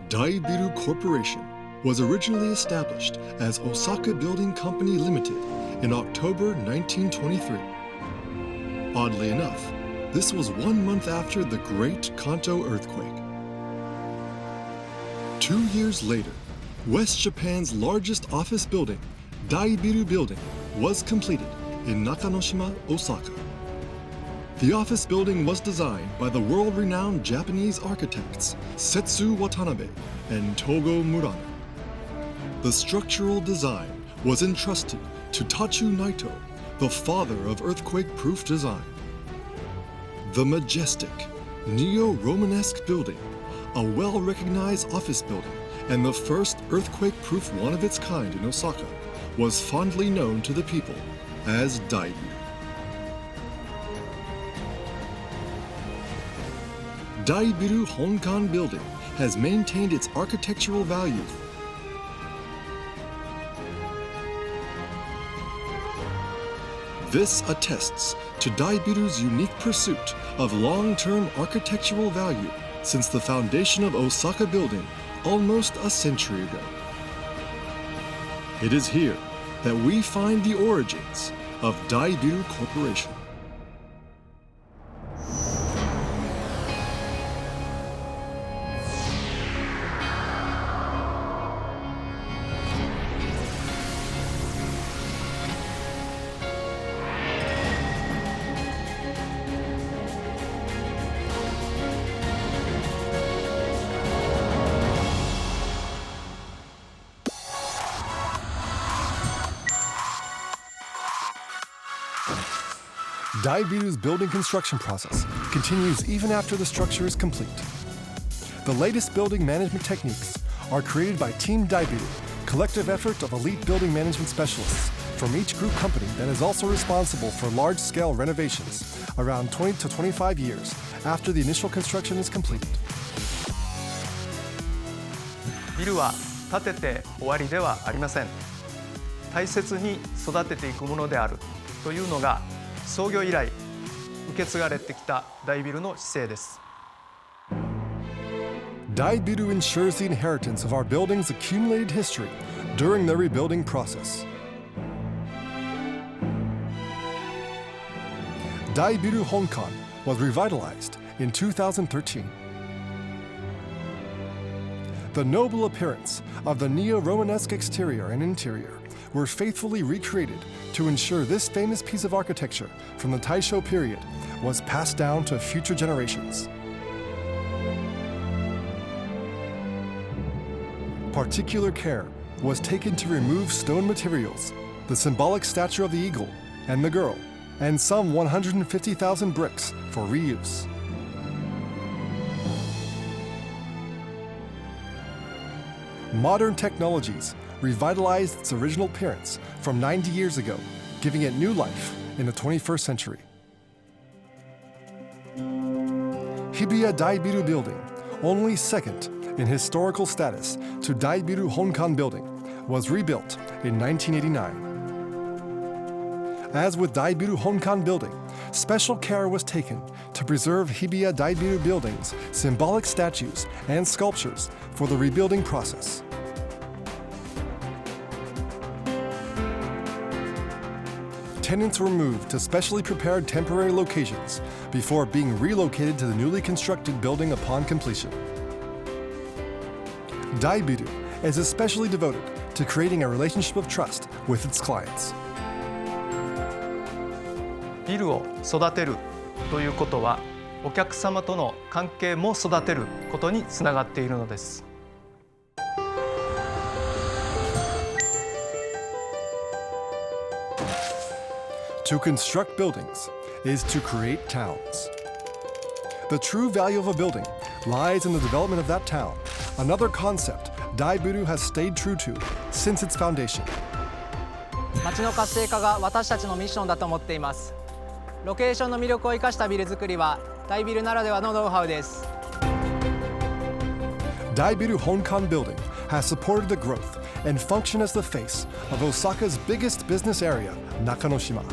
DAIBIRU Corporation was originally established as Osaka Building Company Limited in October 1923. Oddly enough, this was 1 month after the Great Kanto earthquake. 2 years later, West Japan's largest office building, DAIBIRU Building, was completed in Nakanoshima, Osaka. The office building was designed by the world-renowned Japanese architects Setsu Watanabe and Togo Murano. The structural design was entrusted to Tachu Naito, the father of earthquake-proof design. The majestic, neo-Romanesque building, a well-recognized office building and the first earthquake-proof one of its kind in Osaka, was fondly known to the people as DAIBIRU. DAIBIRU Honkan Building has maintained its architectural value. This attests to DAIBIRU's unique pursuit of long-term architectural value since the foundation of Osaka Building almost a century ago. It is here that we find the origins of DAIBIRU Corporation. DAIBIRU's building construction process continues even after the structure is complete. The latest building management techniques are created by Team DAIBIRU, collective effort of elite building management specialists from each group company that is also responsible for large-scale renovations around 20 to 25 years after the initial construction is completed. ビルは建てて終わりではありません。大切に育てていくものであるというのが創業以来受け継がれてきたDAIBIRUの姿勢です。DAIBIRU ensures the inheritance of our building's accumulated history during the rebuilding process. DAIBIRU Honkan was revitalized in 2013. The noble appearance of the neo-Romanesque exterior and interior were faithfully recreated to ensure this famous piece of architecture from the Taisho period was passed down to future generations. Particular care was taken to remove stone materials, the symbolic statue of the eagle and the girl, and some 150,000 bricks for reuse. Modern technologies revitalized its original appearance from 90 years ago, giving it new life in the 21st century. Hibiya DAIBIRU Building, only second in historical status to DAIBIRU Honkan Building, was rebuilt in 1989. As with DAIBIRU Honkan Building, special care was taken to preserve Hibiya DAIBIRU Building's symbolic statues and sculptures for the rebuilding process. Tenants were moved to specially prepared temporary locations before being relocated to the newly constructed building upon completion. DAIBIRU is especially devoted to creating a relationship of trust with its clients. ビルを育てるということは、お客様との関係も育てることにつながっているのです。To construct buildings is to create towns. The true value of a building lies in the development of that town, another concept DAIBIRU has stayed true to since its foundation. 町の活性化が私たちのミッションだと思っています。ロケーションの魅力を生かしたビル作りはDAIBIRUならではのノウハウです。DAIBIRU Honkan Building has supported the growth and function as the face of Osaka's biggest business area, Nakanoshima.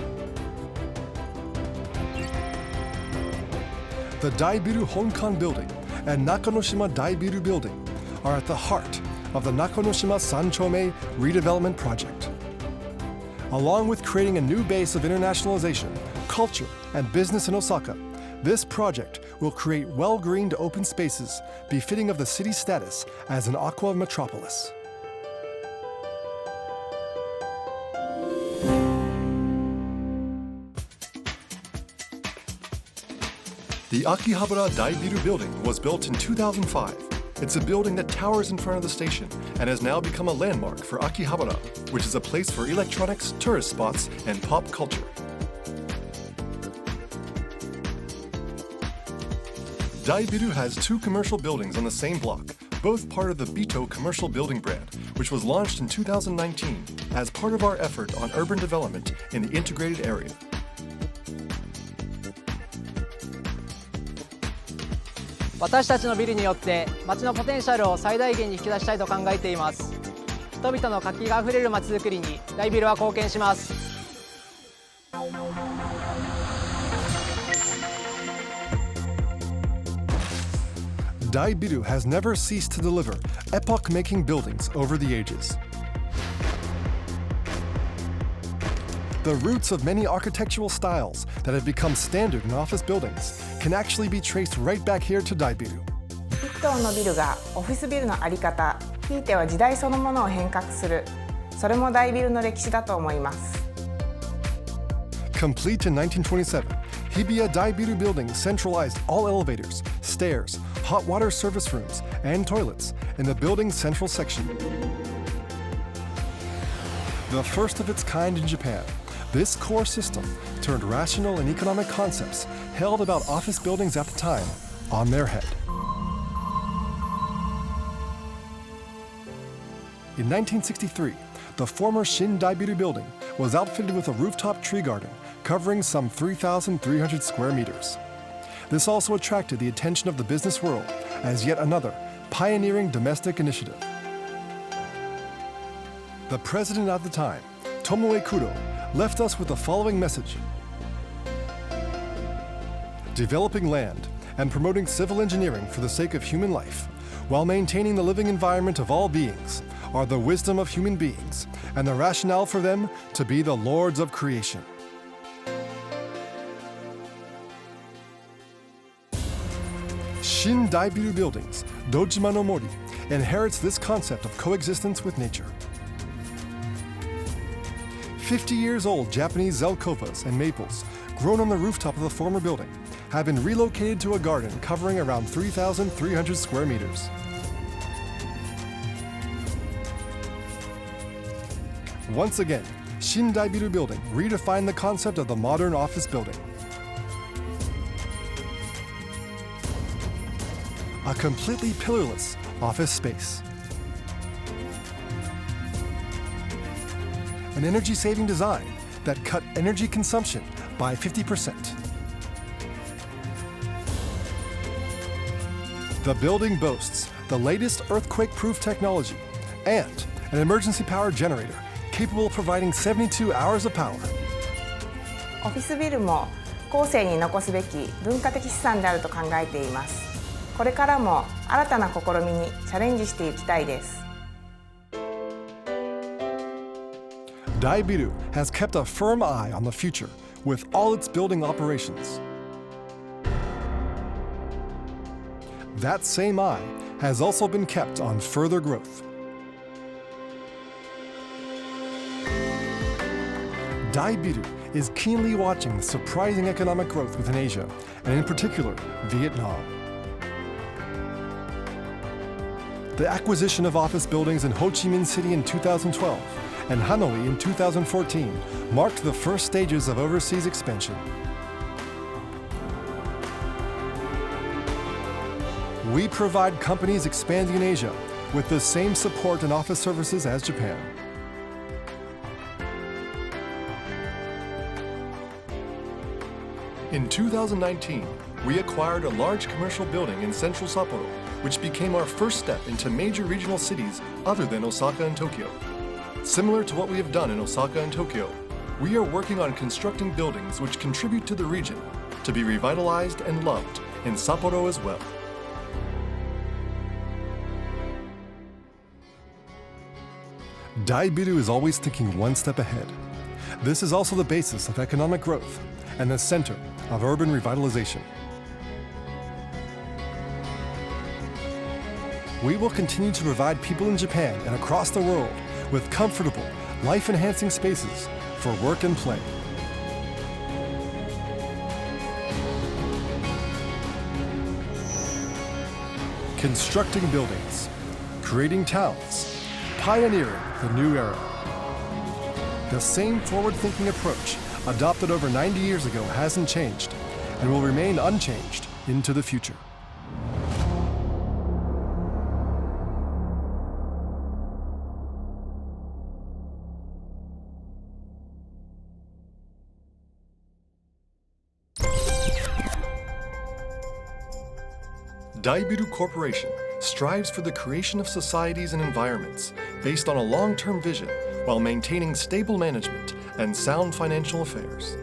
The DAIBIRU Honkan Building and Nakanoshima DAIBIRU Building are at the heart of the Nakanoshima Sanchome redevelopment project. Along with creating a new base of internationalization, culture, and business in Osaka, this project will create well-greened open spaces befitting of the city's status as an aqua metropolis. The Akihabara DAIBIRU building was built in 2005. It's a building that towers in front of the station and has now become a landmark for Akihabara, which is a place for electronics, tourist spots, and pop culture. DAIBIRU has two commercial buildings on the same block, both part of the Bito commercial building brand, which was launched in 2019 as part of our effort on urban development in the integrated area. 私たちのビルによって街のポテンシャルを最大限に引き出したいと考えています。人々の活気があふれる街づくりに大ビルは貢献します。DAIBIRU has never ceased to deliver epoch-making buildings over the ages. The roots of many architectural styles that have become standard in office buildings can actually be traced right back here to DAIBIRU. 一棟のビルがオフィスビルの在り方、ひいては時代そのものを変革する、それも大ビルの歴史だと思います。Complete in 1927, Hibiya DAIBIRU building centralized all elevators, stairs, hot water service rooms, and toilets in the building's central section. The first of its kind in Japan, this core system turned rational and economic concepts held about office buildings at the time on their head. In 1963, the former Shin DAIBIRU building was outfitted with a rooftop tree garden covering some 3,300 square meters. This also attracted the attention of the business world as yet another pioneering domestic initiative. The president at the time, Tomoe Kudo, left us with the following message. Developing land and promoting civil engineering for the sake of human life, while maintaining the living environment of all beings, are the wisdom of human beings and the rationale for them to be the lords of creation. Shin DAIBIRU buildings, Dojima no Mori, inherits this concept of coexistence with nature. 50 years old Japanese zelkovas and maples, grown on the rooftop of the former building, have been relocated to a garden covering around 3,300 square meters. Once again, Shin DAIBIRU building redefined the concept of the modern office building. A completely pillarless office space. An energy-saving design that cut energy consumption by 50%. The building boasts the latest earthquake-proof technology and an emergency power generator capable of providing 72 hours of power. オフィスビルも後世に残すべき文化的資産であると考えています。これからも新たな試みにチャレンジしていきたいです。DAIBIRU has kept a firm eye on the future with all its building operations. That same eye has also been kept on further growth. DAIBIRU is keenly watching surprising economic growth within Asia, and in particular, Vietnam. The acquisition of office buildings in Ho Chi Minh City in 2012 and Hanoi in 2014 marked the first stages of overseas expansion. We provide companies expanding in Asia with the same support and office services as Japan. In 2019, we acquired a large commercial building in central Sapporo, which became our first step into major regional cities other than Osaka and Tokyo. Similar to what we have done in Osaka and Tokyo, we are working on constructing buildings which contribute to the region to be revitalized and loved in Sapporo as well. DAIBIRU is always thinking one step ahead. This is also the basis of economic growth and the center of urban revitalization. We will continue to provide people in Japan and across the world with comfortable, life-enhancing spaces for work and play. Constructing buildings, creating towns, pioneering the new era. The same forward-thinking approach adopted over 90 years ago hasn't changed and will remain unchanged into the future. DAIBIRU Corporation strives for the creation of societies and environments based on a long-term vision while maintaining stable management and sound financial affairs.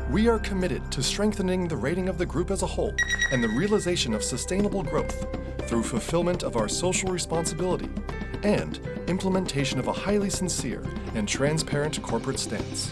We are committed to strengthening the rating of the group as a whole and the realization of sustainable growth through fulfillment of our social responsibility and implementation of a highly sincere and transparent corporate stance.